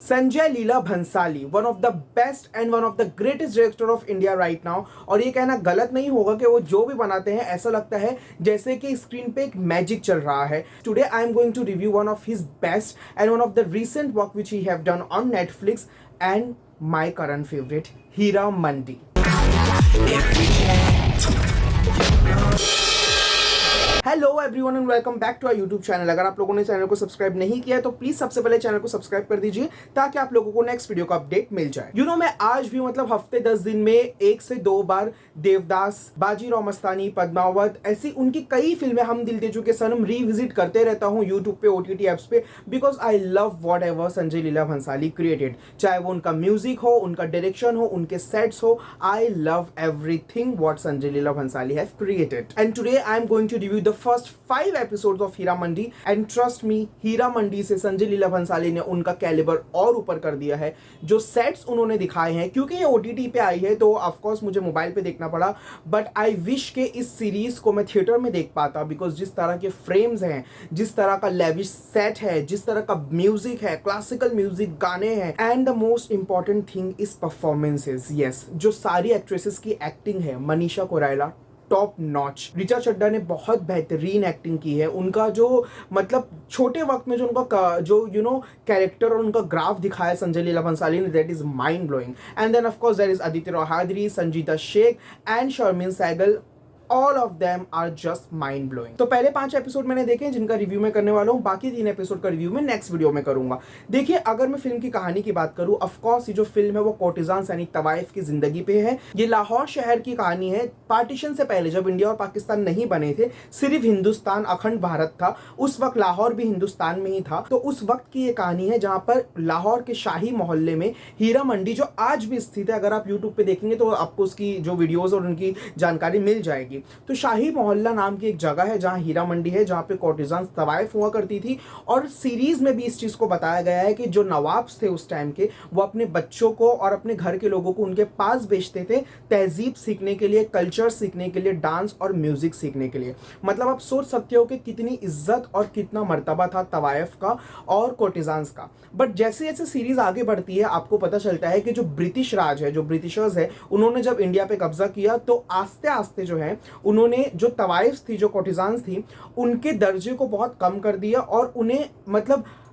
Sanjay Leela Bhansali one of the best and one of the greatest director of India right now. और ये कहना गलत नहीं होगा कि वो जो भी बनाते हैं ऐसा लगता है जैसे कि स्क्रीन पे एक मैजिक चल रहा है। Today I am going to review one of his best and one of the recent work which he have done on Netflix and my current favourite Heeramandi. Hello everyone and welcome back to our YouTube channel. अगर आप लोगों ने channel को subscribe नहीं किया है तो please सबसे पहले चैनल को सब्सक्राइब कर दीजिए ताकि आप लोगों को नेक्स्ट वीडियो का अपडेट मिल जाए। मैं आज भी हफ्ते 10 दिन में 1 से 2 बार देवदास, बाजीराव मस्तानी, पद्मावत, ऐसी उनकी कई फिल्में हम दिल दे चुके सनम रिविजिट करते रहता हूँ यूट्यूब पे, ओटीटी एप्स पे, because I love what ever Sanjay Leela Bhansali created. चाहे वो उनका म्यूजिक हो, उनका डायरेक्शन हो, उनके सेट्स हो, I love everything what Sanjay Leela Bhansali have created. And today I am going to review the first 5 episodes of Heera Mandi and trust me, Heera Mandi से संजय लीला भंसाली ने उनका कैलिबर और ऊपर कर दिया है। जो सेट्स उन्होंने दिखाए हैं, क्योंकि ये ओटीटी पे आई है तो ऑफ कोर्स मुझे मोबाइल पे देखना पड़ा, बट आई विश के इस सीरीज को मैं थिएटर में देख पाता, बिकॉज जिस तरह के फ्रेम्स हैं, जिस तरह का लेविश सेट है, जिस तरह का म्यूजिक है, क्लासिकल म्यूजिक, गाने हैं, and the most important thing is performances. Yes, जो सारी एक्ट्रेसेस की एक्टिंग है, मनीषा कोइराला टॉप नॉच, ऋचा चड्ढा ने बहुत बेहतरीन एक्टिंग की है। उनका जो छोटे वक्त में जो उनका जो कैरेक्टर और उनका ग्राफ दिखाया संजय लीला भंसाली ने, that is mind blowing. And then of course there is Aditi Rao Hydari, Sanjeeda Shaikh and Sharmin Segal. All of them are just mind blowing. तो पहले 5 एपिसोड मैंने देखे जिनका रिव्यू मैं करने वाला हूँ, बाकी 3 एपिसोड का रिव्यू मैं नेक्स्ट वीडियो में करूंगा। देखिए, अगर मैं फिल्म की कहानी की बात करूं, ऑफ कोर्स ये जो फिल्म है वो कोर्टिजान यानी तवाइफ की जिंदगी पे है। ये लाहौर शहर की कहानी है। पार्टीशन से पहले जब इंडिया और पाकिस्तान नहीं बने थे, सिर्फ हिंदुस्तान अखंड भारत था, उस वक्त लाहौर भी हिंदुस्तान में ही था। तो उस वक्त की ये कहानी है जहां पर लाहौर के शाही मोहल्ले में हीरा मंडी, जो आज भी स्थित है, अगर आप यूट्यूब पे देखेंगे तो आपको उसकी जो वीडियोज और उनकी जानकारी मिल जाएगी। तो शाही मोहल्ला नाम की एक जगह है जहां हीरा मंडी है, जहां पे कोर्टिजान तवाइफ हुआ करती थी। और सीरीज में भी इस चीज को बताया गया है कि जो नवाब्स थे उस टाइम के, वो अपने बच्चों को और अपने घर के लोगों को उनके पास भेजते थे तहजीब सीखने के लिए, कल्चर सीखने के लिए, डांस और म्यूजिक सीखने के लिए। आप सोच सकते हो कि कितनी इज्जत और कितना मर्तबा था तवाइफ का और कोर्टिजान्स का। बट जैसे जैसे सीरीज आगे बढ़ती है, आपको पता चलता है कि जो ब्रिटिश राज है, जो ब्रिटिशर्स है, उन्होंने जब इंडिया पे कब्जा किया तो आस्ते आस्ते जो है उन्होंने जो तवाइफ थी, जो कोर्टिजान्स थी, उनके दर्जे को बहुत कम कर दिया। और उन्हें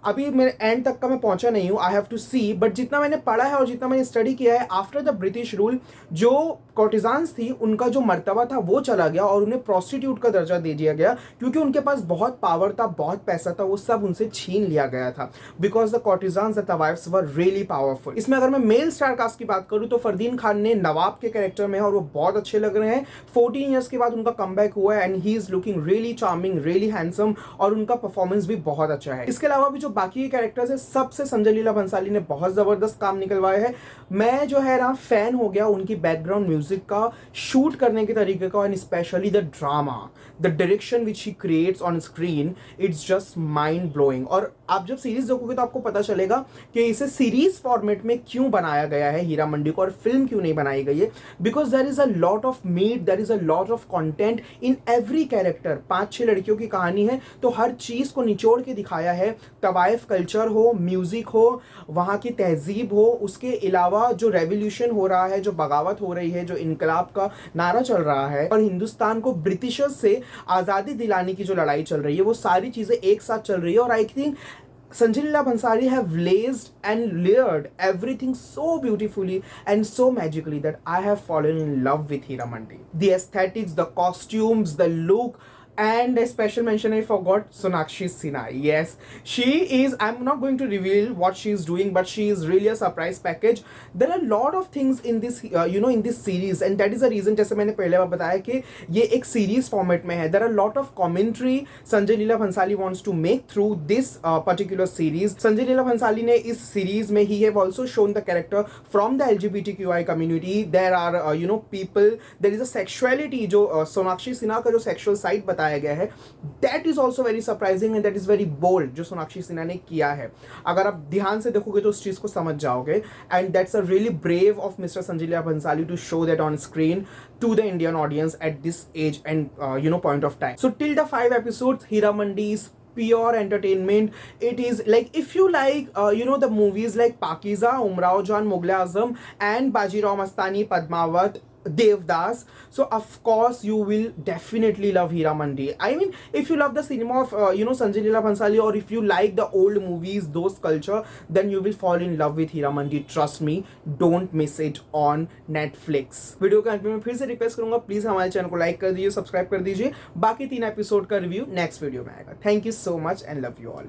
अभी मेरे एंड तक का मैं पहुंचा नहीं हूं, I have to see, but जितना मैंने पढ़ा है और जितना मैंने स्टडी किया है, आफ्टर द ब्रिटिश रूल जो कोर्टिजान्स थी उनका जो मर्तबा था वो चला गया और उन्हें प्रोस्टिट्यूट का दर्जा दे दिया गया, क्योंकि उनके पास बहुत पावर था, बहुत पैसा था, वो सब उनसे छीन लिया गया था। Because the courtesans, the tawaifs were really powerful. इसमें अगर मैं मेल स्टार कास्ट की बात करूं तो फरदीन खान ने नवाब के कैरेक्टर में है और वो बहुत अच्छे लग रहे हैं। 14 ईयर्स के बाद उनका कमबैक हुआ है and he is looking really charming, really handsome, और उनका परफॉर्मेंस भी बहुत अच्छा है। इसके अलावा भी जो बाकी कैरेक्टर्स है, सबसे संजय लीला भंसाली ने बहुत जबरदस्त काम निकलवाया है। मैं जो है ना फैन हो गया उनकी बैकग्राउंड म्यूजिक का, शूट करने के तरीके का, and specially the drama, the direction which he creates on screen, it's just mind blowing. और आप जब सीरीज देखोगे तो आपको पता चलेगा कि इसे सीरीज फॉर्मेट में क्यों बनाया गया है हीरा मंडी को, और फिल्म क्यों नहीं बनाई गई है। Because there is a lot of meat, there is a lot of content in every character. 5-6 लड़कियों की कहानी है तो हर चीज को निचोड़ के दिखाया है। तवाइफ कल्चर हो, म्यूजिक हो, वहां की तहजीब हो, उसके अलावा जो रेवोल्यूशन हो रहा है, जो बगावत हो रही है, जो इनकलाब का नारा चल रहा है, और हिंदुस्तान को ब्रिटिशर्स से आजादी दिलाने की जो लड़ाई चल रही है, वो सारी चीजें एक साथ चल रही है। और I think Sanjay Leela Bhansali have laced and layered everything so beautifully and so magically that I have fallen in love with Heera Mandi. The aesthetics, the costumes, the look, and a special mention I forgot, Sonakshi Sinha. Yes, she is, I'm not going to reveal what she is doing, but she is really a surprise package. There are a lot of things in this in this series, and that is the reason, जैसे मैंने पहले बार बताया कि ये एक series format में है। There are a lot of commentary Sanjay Leela Bhansali wants to make through this particular series. Sanjay Leela Bhansali ने इस सीरीज में he have also shown the character from the LGBTQI community. There are people, there is a sexuality, जो सोनाक्षी सिन्हा का जो sexual side बताया गया है, that is also very surprising and that is very bold, जो सोनाक्षी सिन्हा ने किया है। अगर आप ध्यान से देखोगे तो उस चीज को समझ जाओगे, and that's a really brave of mister Sanjay Leela Bhansali to show that on screen to the Indian audience at this age and point of time. So till the 5 episodes, Hira Mandi is pure entertainment. It is like, if you like the movies like Pakiza, Umrao Jan, Mughal Azam, and Bajirao Mastani, Padmavat, Devdas, so of course you will definitely love Hira Mandi. I mean, if you love the cinema of Sanjay Leela Bhansali, or if you like the old movies, those culture, then you will fall in love with Hira Mandi. Trust me, don't miss it on Netflix. Video के अंत में मैं फिर से request करूंगा, please हमारे channel को like कर दीजिए, सब्सक्राइब कर दीजिए. बाकी 3 एपिसोड का रिव्यू नेक्स्ट वीडियो में आएगा. Thank you so much and love you all.